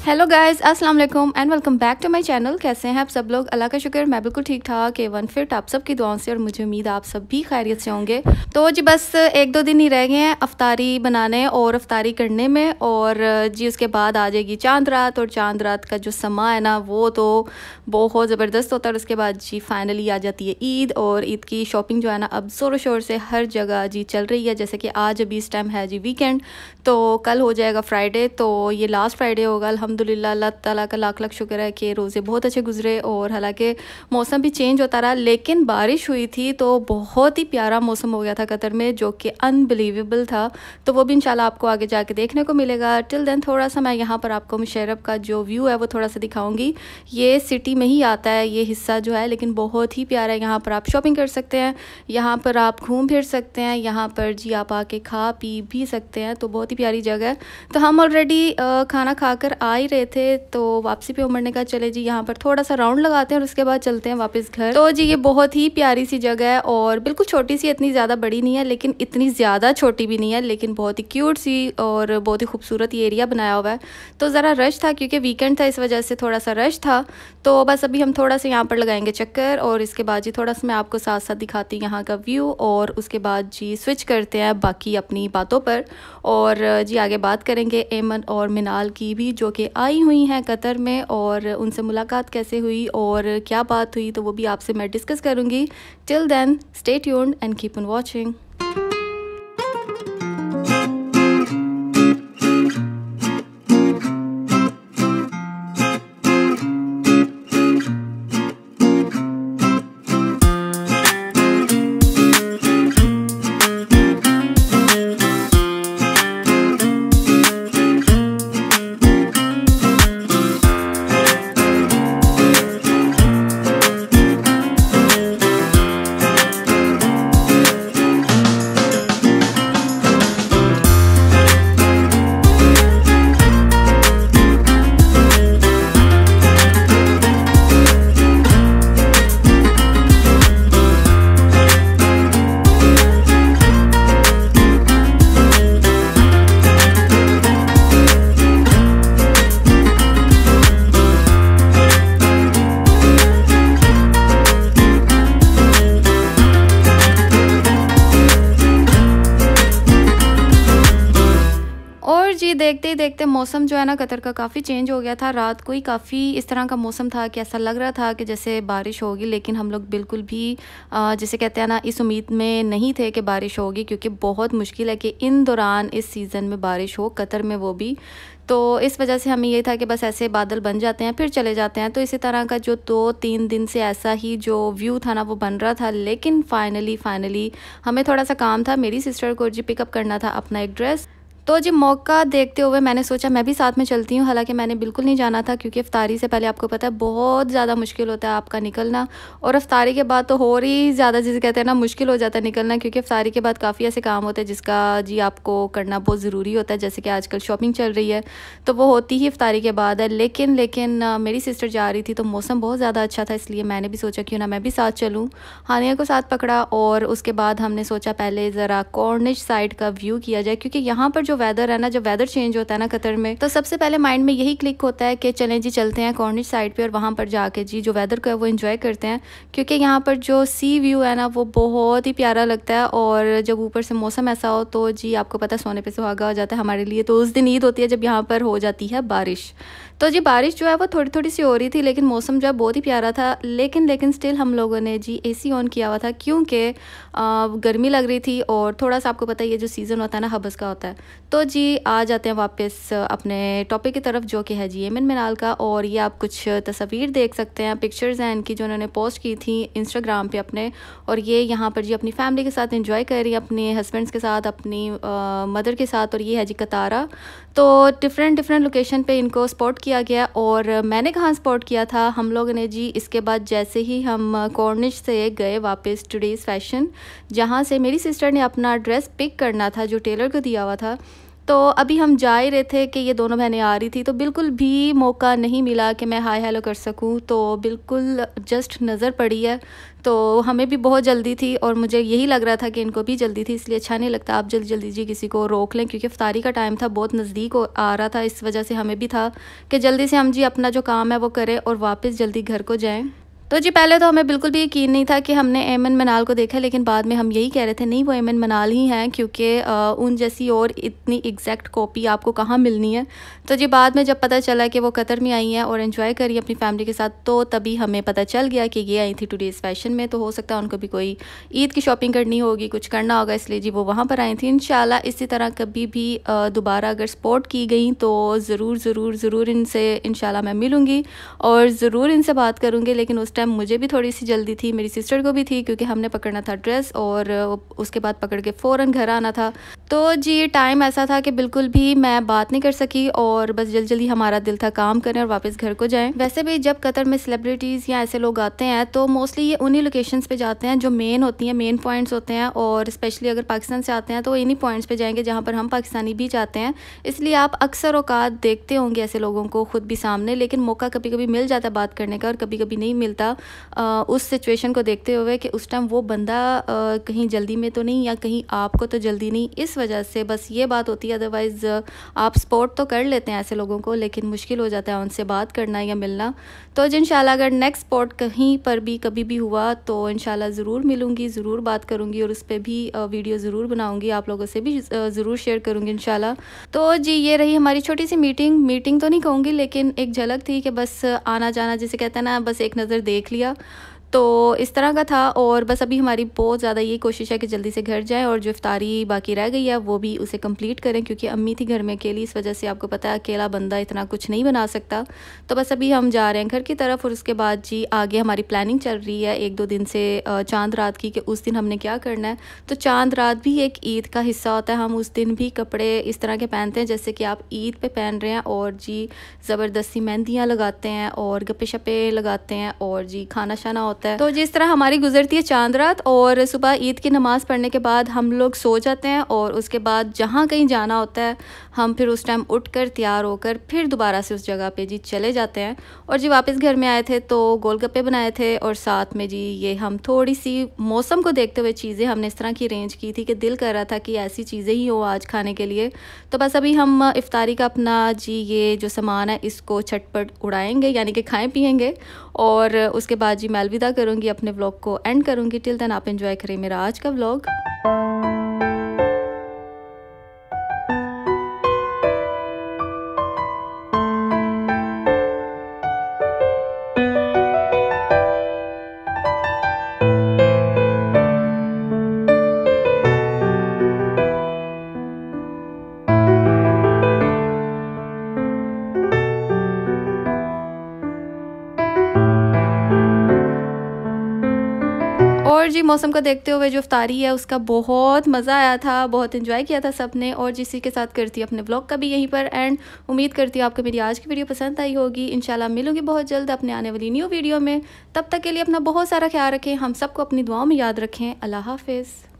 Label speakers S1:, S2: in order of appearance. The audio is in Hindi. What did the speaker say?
S1: हेलो गाइस, अस्सलाम वालेकुम and welcome back to my channel. कैसे हैं आप सब लोग? अल्लाह का शुक्र मैं बिल्कुल ठीक ठाक एवन फिट आप सब की दुआओं से, और मुझे उम्मीद है आप सब भी खैरियत से होंगे। तो जी बस 1-2 दिन ही रह गए हैं अफ्तारी बनाने और अफ्तारी करने में, और जी उसके बाद आ जाएगी चांद रात। और चांद रात का जो समा है ना वो तो बहुत ज़बरदस्त होता है। और उसके बाद जी फाइनली आ जाती है ईद, और ईद की शॉपिंग जो है ना अब ज़ोर शोर से हर जगह जी चल रही है। जैसे कि आज अभी इस टाइम है जी वीकेंड, तो कल हो जाएगा फ्राइडे, तो ये लास्ट फ्राइडे होगा। अल्हम्दुलिल्लाह, अल्लाह ताला का लाख लाख शुक्र है कि रोज़े बहुत अच्छे गुजरे। और हालांकि मौसम भी चेंज होता रहा, लेकिन बारिश हुई थी तो बहुत ही प्यारा मौसम हो गया था कतर में, जो कि अनबिलीवेबल था। तो वो भी इंशाल्लाह आपको आगे जाके देखने को मिलेगा। टिल देन थोड़ा सा मैं यहाँ पर आपको मुशर्रफ का जो व्यू है वो थोड़ा सा दिखाऊंगी। ये सिटी में ही आता है ये हिस्सा जो है, लेकिन बहुत ही प्यारा है। यहाँ पर आप शॉपिंग कर सकते हैं, यहाँ पर आप घूम फिर सकते हैं, यहाँ पर जी आप आके खा पी भी सकते हैं। तो बहुत ही प्यारी जगह है। तो हम ऑलरेडी खाना खाकर आ ही रहे थे, तो वापसी पे उमर ने कहा चले जी यहाँ पर थोड़ा सा राउंड लगाते हैं और उसके बाद चलते हैं वापस घर। तो जी ये बहुत ही प्यारी सी जगह है, और बिल्कुल छोटी सी, इतनी ज़्यादा बड़ी नहीं है लेकिन इतनी ज़्यादा छोटी भी नहीं है, लेकिन बहुत ही क्यूट सी और बहुत ही खूबसूरत ये एरिया बनाया हुआ है। तो ज़रा रश था क्योंकि वीकेंड था, इस वजह से थोड़ा सा रश था। तो बस अभी हम थोड़ा सा यहाँ पर लगाएंगे चक्कर, और इसके बाद जी थोड़ा सा मैं आपको साथ साथ दिखाती हूँ यहाँ का व्यू, और उसके बाद जी स्विच करते हैं बाकी अपनी बातों पर। और जी आगे बात करेंगे एमन और मिनाल की भी, जो कि आई हुई हैं कतर में, और उनसे मुलाकात कैसे हुई और क्या बात हुई तो वो भी आपसे मैं डिस्कस करूँगी। Till then stay tuned and keep on watching. जी देखते ही देखते मौसम जो है ना कतर का काफ़ी चेंज हो गया था। रात को ही काफ़ी इस तरह का मौसम था कि ऐसा लग रहा था कि जैसे बारिश होगी, लेकिन हम लोग बिल्कुल भी जैसे कहते हैं ना इस उम्मीद में नहीं थे कि बारिश होगी, क्योंकि बहुत मुश्किल है कि इन दौरान इस सीज़न में बारिश हो कतर में, वो भी। तो इस वजह से हमें ये था कि बस ऐसे बादल बन जाते हैं फिर चले जाते हैं। तो इसी तरह का जो 2-3 दिन से ऐसा ही जो व्यू था ना वो बन रहा था। लेकिन फाइनली हमें थोड़ा सा काम था, मेरी सिस्टर को जी पिकअप करना था अपना एक ड्रेस। तो जी मौका देखते हुए मैंने सोचा मैं भी साथ में चलती हूँ। हालांकि मैंने बिल्कुल नहीं जाना था, क्योंकि इफ्तारी से पहले आपको पता है बहुत ज़्यादा मुश्किल होता है आपका निकलना, और इफ्तारी के बाद तो और ही ज़्यादा जिसे कहते हैं ना मुश्किल हो जाता है निकलना, क्योंकि इफ्तारी के बाद काफ़ी ऐसे काम होते हैं जिसका जी आपको करना बहुत ज़रूरी होता है। जैसे कि आजकल शॉपिंग चल रही है तो वो होती ही इफ्तारी के बाद है। लेकिन मेरी सिस्टर जा रही थी तो मौसम बहुत ज़्यादा अच्छा था, इसलिए मैंने भी सोचा क्यों ना मैं भी साथ चलूँ। हानिया को साथ पकड़ा, और उसके बाद हमने सोचा पहले ज़रा कॉर्निश साइड का व्यू किया जाए, क्योंकि यहाँ पर जो वेदर है ना, जब वेदर चेंज होता है ना कतर में, तो सबसे पहले माइंड में यही क्लिक होता है कि चलें जी चलते हैं कॉर्निश साइड पे, और वहाँ पर जाके जी जो वेदर को है वो एंजॉय करते हैं। क्योंकि यहाँ पर जो सी व्यू है ना वो बहुत ही प्यारा लगता है, और जब ऊपर से मौसम ऐसा हो तो जी आपको पता है सोने पे सुहागा हो जाता है हमारे लिए। तो उस दिन ईद होती है जब यहाँ पर हो जाती है बारिश। तो जी बारिश जो है वो थोड़ी थोड़ी सी हो रही थी, लेकिन मौसम जो है बहुत ही प्यारा था। लेकिन स्टिल हम लोगों ने जी AC ऑन किया हुआ था, क्योंकि गर्मी लग रही थी, और थोड़ा सा आपको पता है ये जो सीज़न होता है ना हबस का होता है। तो जी आ जाते हैं वापस अपने टॉपिक की तरफ, जो कि है जी एमन मिनाल का। और ये आप कुछ तस्वीर देख सकते हैं, पिक्चर्स हैं इनकी जो उन्होंने पोस्ट की थी इंस्टाग्राम पे अपने, और ये यहाँ पर जी अपनी फैमिली के साथ एंजॉय कर रही है, अपने हस्बैंड्स के साथ, अपनी मदर के साथ। और ये है जी कतारा। तो डिफरेंट लोकेशन पे इनको स्पॉट किया गया। और मैंने कहाँ स्पॉट किया था, हम लोगों ने जी इसके बाद जैसे ही हम कॉर्निश से गए वापस टुडेज़ फैशन, जहाँ से मेरी सिस्टर ने अपना ड्रेस पिक करना था जो टेलर को दिया हुआ था, तो अभी हम जा ही रहे थे कि ये दोनों बहनें आ रही थी, तो बिल्कुल भी मौका नहीं मिला कि मैं हाय हेलो कर सकूं। तो बिल्कुल जस्ट नज़र पड़ी है, तो हमें भी बहुत जल्दी थी और मुझे यही लग रहा था कि इनको भी जल्दी थी, इसलिए अच्छा नहीं लगता आप जल्दी जल्दी जी किसी को रोक लें, क्योंकि इफ्तारी का टाइम था, बहुत नज़दीक आ रहा था। इस वजह से हमें भी था कि जल्दी से हम जी अपना जो काम है वो करें और वापस जल्दी घर को जाएँ। तो जी पहले तो हमें बिल्कुल भी यकीन नहीं था कि हमने एमन मनाल को देखा, लेकिन बाद में हम यही कह रहे थे नहीं वो एमन मनाल ही हैं, क्योंकि उन जैसी और इतनी एग्जैक्ट कॉपी आपको कहाँ मिलनी है। तो जी बाद में जब पता चला कि वो कतर में आई हैं और एंजॉय करी अपनी फैमिली के साथ, तो तभी हमें पता चल गया कि ये आई थी टुडेज़ फैशन में। तो हो सकता है उनको भी कोई ईद की शॉपिंग करनी होगी, कुछ करना होगा, इसलिए जी वो वहाँ पर आई थी। इंशाल्लाह इसी तरह कभी भी दोबारा अगर सपोर्ट की गई तो ज़रूर ज़रूर ज़रूर इनसे इंशाल्लाह मैं मिलूँगी और ज़रूर इनसे बात करूँगी। लेकिन उस टाइम मुझे भी थोड़ी सी जल्दी थी, मेरी सिस्टर को भी थी, क्योंकि हमने पकड़ना था ड्रेस और उसके बाद पकड़ के फ़ौरन घर आना था। तो जी टाइम ऐसा था कि बिल्कुल भी मैं बात नहीं कर सकी और बस जल्दी जल्दी हमारा दिल था काम करें और वापस घर को जाएं। वैसे भी जब कतर में सेलिब्रिटीज़ या ऐसे लोग आते हैं तो मोस्टली ये उन्हीं लोकेशंस पे जाते हैं जो मेन होती हैं, मेन पॉइंट्स होते हैं, और स्पेशली अगर पाकिस्तान से आते हैं तो इन्हीं पॉइंट्स पे जाएंगे जहाँ पर हम पाकिस्तानी भी जाते हैं। इसलिए आप अक्सर औकात देखते होंगे ऐसे लोगों को खुद भी सामने, लेकिन मौका कभी कभी मिल जाता है बात करने का और कभी कभी नहीं मिलता, उस सिचुएशन को देखते हुए कि उस टाइम वो बंदा कहीं जल्दी में तो नहीं या कहीं आपको तो जल्दी नहीं, इस वजह से बस ये बात होती है। अदरवाइज़ आप सपोर्ट तो कर लेते हैं ऐसे लोगों को, लेकिन मुश्किल हो जाता है उनसे बात करना या मिलना। तो इंशाल्लाह अगर नेक्स्ट स्पॉट कहीं पर भी कभी भी हुआ तो इंशाल्लाह ज़रूर मिलूँगी, ज़रूर बात करूँगी और उस पर भी वीडियो ज़रूर बनाऊँगी, आप लोगों से भी ज़रूर शेयर करूँगी इंशाल्लाह। तो जी ये रही हमारी छोटी सी मीटिंग तो नहीं कहूँगी, लेकिन एक झलक थी कि बस आना जाना जिसे कहते हैं ना, बस एक नज़र देख लिया, तो इस तरह का था। और बस अभी हमारी बहुत ज़्यादा ये कोशिश है कि जल्दी से घर जाएं और जो इफ्तारी बाकी रह गई है वो भी उसे कंप्लीट करें, क्योंकि अम्मी थी घर में अकेली, इस वजह से आपको पता है अकेला बंदा इतना कुछ नहीं बना सकता। तो बस अभी हम जा रहे हैं घर की तरफ और उसके बाद जी आगे हमारी प्लानिंग चल रही है 1-2 दिन से चांद रात की, कि उस दिन हमने क्या करना है। तो चांद रात भी एक ईद का हिस्सा होता है, हम उस दिन भी कपड़े इस तरह के पहनते हैं जैसे कि आप ईद पे पहन रहे हैं, और जी ज़बरदस्ती मेहंदियाँ लगाते हैं और गप्पे शप्पे लगाते हैं और जी खाना शाना होता है। तो जिस तरह हमारी गुजरती है चांद रात, और सुबह ईद की नमाज़ पढ़ने के बाद हम लोग सो जाते हैं और उसके बाद जहाँ कहीं जाना होता है हम फिर उस टाइम उठकर तैयार होकर फिर दोबारा से उस जगह पे जी चले जाते हैं। और जी वापस घर में आए थे तो गोलगप्पे बनाए थे और साथ में जी ये हम थोड़ी सी मौसम को देखते हुए चीज़ें हमने इस तरह की अरेंज की थी कि दिल कर रहा था कि ऐसी चीज़ें ही हो आज खाने के लिए। तो बस अभी हम इफ्तारी का अपना जी ये जो सामान है इसको झटपट उड़ाएंगे, यानी कि खाएं पिएंगे, और उसके बाद जी मैं अलविदा करूँगी, अपने व्लॉग को एंड करूँगी। टिल देन आप एंजॉय करें मेरा आज का व्लॉग। और जी मौसम को देखते हुए जो इफ्तारी है उसका बहुत मज़ा आया था, बहुत एंजॉय किया था सबने, और जिसी के साथ करती हूँ अपने व्लॉग का भी यहीं पर एंड। उम्मीद करती हूँ आपको मेरी आज की वीडियो पसंद आई होगी। इंशाल्लाह मिलूंगी बहुत जल्द अपने आने वाली न्यू वीडियो में। तब तक के लिए अपना बहुत सारा ख्याल रखें, हम सबको अपनी दुआओं में याद रखें। अल्लाह हाफिज़।